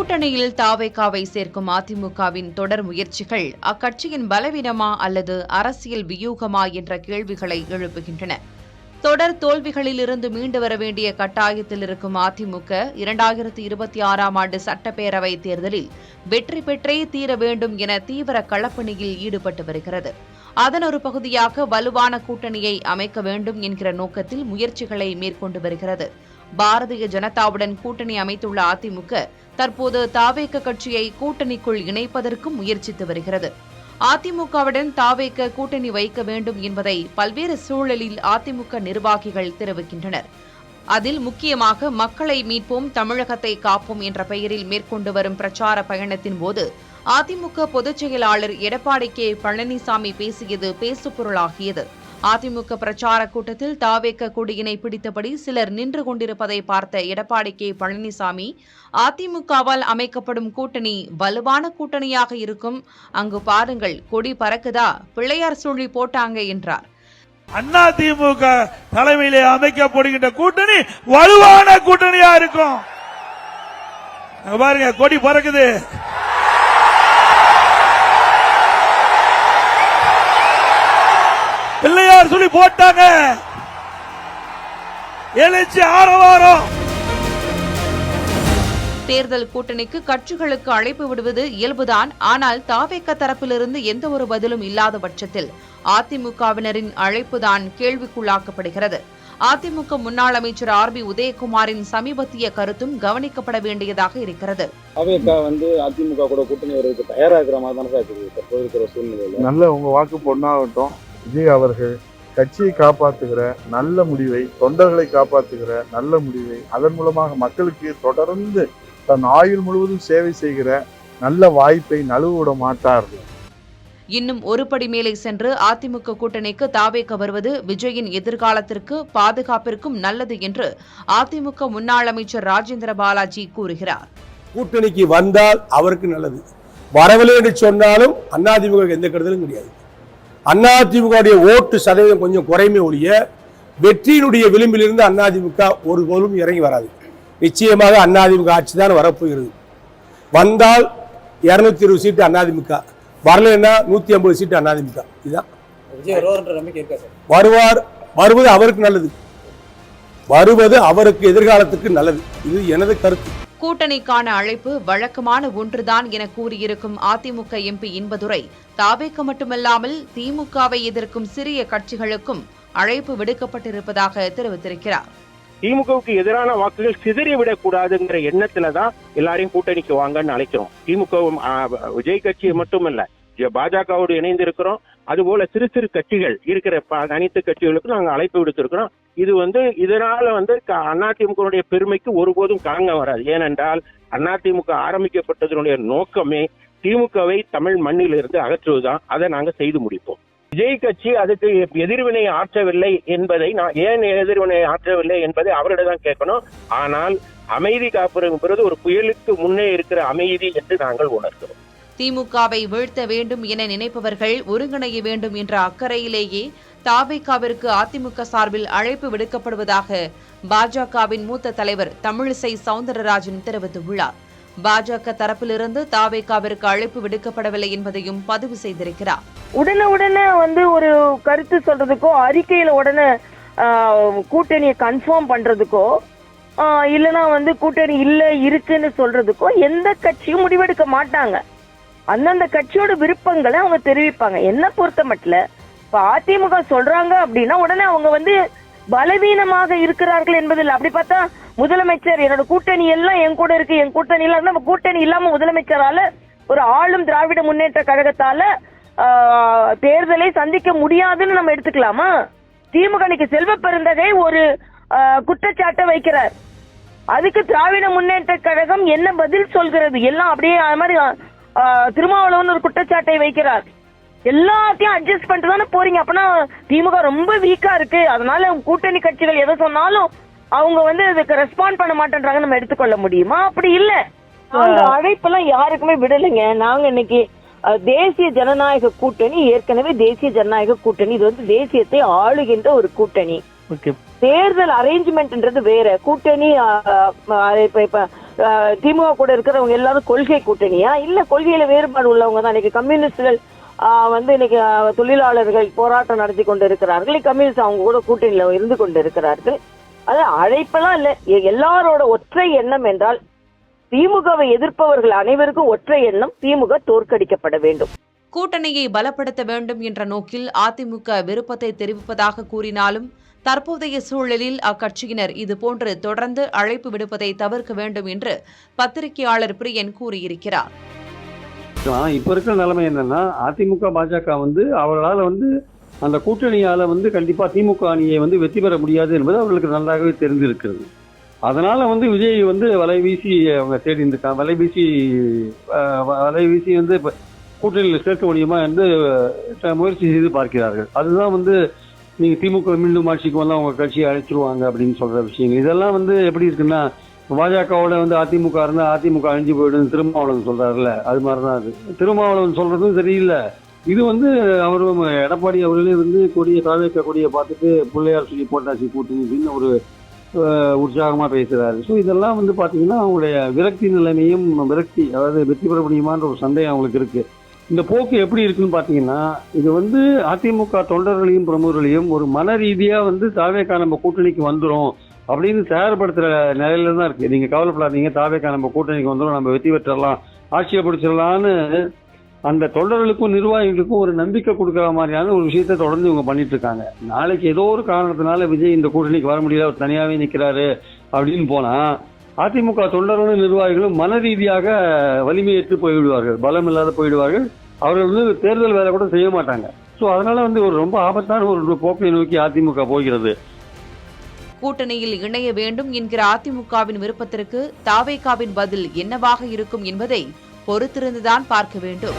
கூட்டணியில் தாவேகாவை சேர்க்கும் அதிமுகவின் தொடர் முயற்சிகள் அக்கட்சியின் பலவீனமா அல்லது அரசியல் வியூகமா என்ற கேள்விகளை எழுப்புகின்றன. தொடர் தோல்விகளிலிருந்து மீண்டு வர வேண்டிய கட்டாயத்தில் இருக்கும் அதிமுக 2026ஆம் ஆண்டு சட்டப்பேரவை தேர்தலில் வெற்றி பெற்றே தீர வேண்டும் என தீவிர களப்பணியில் ஈடுபட்டு வருகிறது. அதன் ஒரு பகுதியாக வலுவான கூட்டணியை அமைக்க வேண்டும் என்கிற நோக்கத்தில் முயற்சிகளை மேற்கொண்டு வருகிறது. பாரதிய ஜனதாவுடன் கூட்டணி அமைத்துள்ள அதிமுக தற்போது தாவேக கட்சியை கூட்டணிக்குள் இணைப்பதற்கும் முயற்சித்து வருகிறது. அதிமுகவுடன் தாவேக கூட்டணி வைக்க வேண்டும் என்பதை பல்வேறு சூழலில் அதிமுக நிர்வாகிகள் தெரிவிக்கின்றனர். அதில் முக்கியமாக மக்களை மீட்போம், தமிழகத்தை காப்போம் என்ற பெயரில் மேற்கொண்டு வரும் பிரச்சார பயணத்தின் போது அதிமுக பொதுச் செயலாளர் எடப்பாடி கே பழனிசாமி பேசியது பேசுபொருளாகியது. அதிமுக பிரச்சார கூட்டத்தில் தாவேக கொடியினை பிடித்தபடி சிலர் நின்று கொண்டிருப்பதை பார்த்த எடப்பாடி கே பழனிசாமி, அதிமுகவால் அமைக்கப்படும் கூட்டணி வலுவான கூட்டணியாக இருக்கும், அங்கு பாருங்கள் கொடி பறக்குதா, பிள்ளையார் சுழி போட்டாங்க என்றார். அதிமுக தலைமையிலே அமைக்கப்படுகின்ற கூட்டணி வலுவான கூட்டணியா இருக்கும். பாருங்க கொடி பறக்குது. பிள்ளையார் சொல்லி போட்டாங்க. எழுச்சி ஆரவாரம். தேர்தல் கூட்டணிக்கு கட்சிகளுக்கு அழைப்பு விடுவது இயல்புதான். ஆனால் தாவேக தரப்பிலிருந்து எந்த ஒரு பதிலும் இல்லாத பட்சத்தில் அதிமுகவினரின் அழைப்புதான் கேள்விக்குள்ளாக்கப்படுகிறது. அதிமுக முன்னாள் அமைச்சர் ஆர்.பி. உதயகுமாரின் சமீபத்திய கருத்தும் கவனிக்கப்பட வேண்டியதாக இருக்கிறது. தாவேக அதிமுக கூட கூட்டணி வருவதற்கு தயாராகிற மாதிரி தற்போது இருக்கிற சூழ்நிலையில நல்ல உங்க வாக்கு பொண்ணாகட்டும். விஜய் அவர்கள் கட்சியை காப்பாற்றுகிற நல்ல முடிவை, தொண்டர்களை காப்பாற்றுகிற நல்ல முடிவை, அதன் மூலமாக மக்களுக்கு தொடர்ந்து தன் ஆயுள் முழுவதும் சேவை செய்கிற நல்ல வாய்ப்பை நழுவ மாட்டார்கள். இன்னும் ஒருபடி மேலே சென்று அதிமுக கூட்டணிக்கு தாவேக வருவது விஜயின் எதிர்காலத்திற்கு பாதுகாப்பிற்கும் நல்லது என்று அதிமுக முன்னாள் அமைச்சர் ராஜேந்திர பாலாஜி கூறுகிறார். கூட்டணிக்கு வந்தால் அவருக்கு நல்லது, வரவில்லை என்று சொன்னாலும் அதிமுக எந்த கருதலும் கிடையாது. அதிமுக ஓட்டு சதவீதம் கொஞ்சம் குறைமை ஒழிய வெற்றியினுடைய விளிம்பிலிருந்து அதிமுக ஒருபோதும் இறங்கி வராது. நிச்சயமாக அதிமுக ஆட்சி தான் வரப்போகிறது. வந்தால் 220 சீட்டு அதிமுக, வரலன்னா 150 சீட்டு அதிமுக. இதுதான் வருவார். வருவது அவருக்கு நல்லது, வருவது அவருக்கு எதிர்காலத்துக்கு நல்லது. இது எனது கருத்து. கூட்டணிக்கான அழைப்பு வழக்கமான ஒன்றுதான் என கூறியிருக்கும் அதிமுக எம்பி இன்பதுரை, தாவேக மட்டுமல்லாமல் திமுகவை எதிர்க்கும் சிறிய கட்சிகளுக்கும் அழைப்பு விடுக்கப்பட்டிருப்பதாக தெரிவித்திருக்கிறார். திமுகவுக்கு எதிரான வாக்குகள் சிதறிவிடக் கூடாதுங்கிற எண்ணத்துலதான் எல்லாரையும் கூட்டணிக்கு வாங்கன்னு அழைக்கிறோம். திமுக விஜய் கட்சியை மட்டுமல்ல, பாஜகவோடு இணைந்து இருக்கிறோம். அதுபோல சிறு சிறு கட்சிகள் இருக்கிற அனைத்து கட்சிகளுக்கும் நாங்கள் அழைப்பு விடுத்திருக்கிறோம். இது இதனால அதிமுக பெருமைக்கு ஒருபோதும் களங்கம் வராது. ஏனென்றால் அதிமுக ஆரம்பிக்கப்பட்டதனுடைய நோக்கமே திமுகவை தமிழ் மண்ணில் இருந்து அகற்றுவதுதான். அதை நாங்கள் செய்து முடிப்போம். விஜய் கட்சி அதுக்கு எதிர்வினை ஆற்றவில்லை என்பதை, ஏன் எதிர்வினை ஆற்றவில்லை என்பதை அவரிடம் கேட்கணும். ஆனால் அமைதி காப்புறது ஒரு புயலுக்கு முன்னே இருக்கிற அமைதி என்று நாங்கள் உணர்கிறோம். திமுகவை வீழ்த்த வேண்டும் என நினைப்பவர்கள் ஒருங்கிணைய வேண்டும் என்ற அக்கறையிலேயே தாவேகாவிற்கு அதிமுக சார்பில் அழைப்பு விடுக்கப்படுவதாக பாஜகவின் மூத்த தலைவர் தமிழிசை சவுந்தரராஜன் தெரிவித்துள்ளார். பாஜக தரப்பிலிருந்து தாவேகாவிற்கு அழைப்பு விடுக்கப்படவில்லை என்பதையும் பதிவு செய்திருக்கிறார். உடனே ஒரு கருத்து சொல்றதுக்கோ, அறிக்கையில உடனே கூட்டணியை கன்ஃபார்ம் பண்றதுக்கோ, இல்லைன்னா கூட்டணி இல்ல இருக்குன்னு சொல்றதுக்கோ எந்த கட்சியும் முடிவெடுக்க மாட்டாங்க. அந்தந்த கட்சியோட விருப்பங்களை அவங்க தெரிவிப்பாங்க. என்ன பொறுத்த மட்டும் இப்ப அதிமுக சொல்றாங்க அப்படின்னா உடனே அவங்க பலவீனமாக இருக்கிறார்கள் என்பதில். அப்படி பார்த்தா முதலமைச்சர் என்னோட கூட்டணி எல்லாம் என் கூட இருக்கு, என் கூட்டணி எல்லாம் நம்ம கூட்டணி இல்லாம முதலமைச்சரால ஒரு ஆளும் திராவிட முன்னேற்ற கழகத்தால தேர்தலை சந்திக்க முடியாதுன்னு நம்ம எடுத்துக்கலாமா? திமுக செல்வ பெருந்தகை ஒரு குற்றச்சாட்டை வைக்கிறார். அதுக்கு திராவிட முன்னேற்ற கழகம் என்ன பதில் சொல்கிறது? எல்லாம் அப்படியே அது மாதிரி திருமாவளவன் ஒரு குற்றச்சாட்டை வைக்கிறார். எல்லாத்தையும் அட்ஜஸ்ட் பண்ணிட்டு தானே போறீங்க. அப்பனா திமுக ரொம்ப வீக்கா இருக்கு, அதனால கூட்டணி கட்சிகள் எதை சொன்னாலும் அவங்க அதுக்கு ரெஸ்பாண்ட் பண்ண மாட்டேன்றாங்க நம்ம எடுத்துக்கொள்ள முடியுமா? அப்படி இல்ல. அந்த அழைப்பெல்லாம் யாருக்குமே விடலைங்க. நாங்க இன்னைக்கு தேசிய ஜனநாயக கூட்டணி, ஏற்கனவே தேசிய ஜனநாயக கூட்டணி, இது தேசியத்தை ஆளுகின்ற ஒரு கூட்டணி. ஓகே. தேர்தல் அரேஞ்ச்மெண்ட்ன்றது வேற. கூட்டணி இப்ப திமுக கூட இருக்கிறவங்க எல்லாரும் கொள்கை கூட்டணியா இல்ல கொள்கையில வேறுபாடு உள்ளவங்க தான். இன்னைக்கு கம்யூனிஸ்டுகள் வந்து இன்னைக்கு தொழிலாளர்கள் போராட்டம் நடத்தி கொண்டு இருக்கிறார்கள். கம்யூனிஸ்ட் அவங்க கூட கூட்டணியில இருந்து கொண்டு இருக்கிறார்கள். அது அழைப்பெல்லாம் இல்ல. எல்லாரோட ஒற்றை எண்ணம் என்றால் திமுகவை எதிர்ப்பவர்கள் அனைவருக்கும் ஒற்றை எண்ணம், திமுக தோற்கடிக்கப்பட வேண்டும். கூட்டணியை பலப்படுத்த வேண்டும் என்ற நோக்கில் அதிமுக விருப்பத்தை தெரிவிப்பதாக கூறினாலும் தற்போதைய சூழலில் அக்கட்சியினர் இதுபோன்று தொடர்ந்து அழைப்பு விடுப்பதை தவிர்க்க வேண்டும் என்று பத்திரிகையாளர் பிரியன் கூறியிருக்கிறார். இப்ப இருக்கிற நிலைமை என்னன்னா, அதிமுக பாஜக வந்து அவர்களால் வந்து அந்த கூட்டணியால வந்து கண்டிப்பா திமுக அணியை வந்து வெற்றி பெற முடியாது என்பது அவர்களுக்கு நன்றாகவே தெரிந்திருக்கிறது. அதனால வந்து விஜய் வந்து வலைவீசி அவங்க தேடி இருக்காங்க. வலைவீசி வந்து கூட்டணியில் சேர்க்க முடியுமா என்று முயற்சி செய்து பார்க்கிறார்கள். அதுதான் வந்து நீங்க திமுக மீண்டும் ஆட்சிக்கு வந்தா அவங்க கட்சியை அழைச்சிருவாங்க அப்படின்னு சொல்ற விஷயங்கள். இதெல்லாம் வந்து எப்படி இருக்குன்னா, பாஜகவோட வந்து அதிமுக இருந்தா அதிமுக அழிஞ்சு போயிடும் திருமாவளவன் சொல்றாருல்ல, அது மாதிரிதான் அது. திருமாவளவன் சொல்றதும் சரியில்லை. இது வந்து அவரும் எடப்பாடி அவர்களே வந்து கொடியை பார்த்துட்டு பிள்ளையார் சொல்லி போட்டாச்சு கூட்டணி அப்படின்னு ஒரு உற்சாகமா பேசுறாரு. ஸோ இதெல்லாம் வந்து பாத்தீங்கன்னா அவங்களுடைய விரக்தி நிலைமையும் அதாவது வெற்றி பெற முடியுமான்ற ஒரு சந்தேகம் அவங்களுக்கு இருக்கு. இந்த போக்கு எப்படி இருக்குன்னு பாத்தீங்கன்னா, இது வந்து அதிமுக தொண்டர்களையும் பிரமுகர்களையும் ஒரு மன ரீதியா வந்து தாவேகா நம்ம கூட்டணிக்கு வந்துரும் அப்படின்னு தயார்படுத்துற நிலையில தான் இருக்கு. நீங்க கவலைப்படாதீங்க, தாவேகா நம்ம கூட்டணிக்கு வந்துடும், நம்ம வெற்றி பெற்றலாம், ஆட்சியை பிடிச்சிடலான்னு அந்த தொண்டர்களுக்கும் நிர்வாகிகளுக்கும் ஒரு நம்பிக்கை கொடுக்குற மாதிரியான ஒரு விஷயத்தை தொடர்ந்து இவங்க பண்ணிட்டு இருக்காங்க. நாளைக்கு ஏதோ ஒரு காரணத்தினால விஜய் இந்த கூட்டணிக்கு வர முடியல, அவர் தனியாவே நிற்கிறாரு அப்படின்னு போனா அதிமுக தொண்டர்களும் நிர்வாகிகளும் மன ரீதியாக வலிமையேற்று போய்விடுவார்கள், பலம் இல்லாத போயிடுவார்கள். அவர்கள் வந்து தேர்தல் வேலை கூட செய்ய மாட்டாங்க. ஸோ அதனால வந்து ஒரு ரொம்ப ஆபத்தான ஒரு போக்கை நோக்கி அதிமுக போகிறது. கூட்டணியில் இணைய வேண்டும் என்கிற அதிமுகவின் விருப்பத்திற்கு தாவேகாவின் பதில் என்னவாக இருக்கும் என்பதை பொறுத்திருந்துதான் பார்க்க வேண்டும்.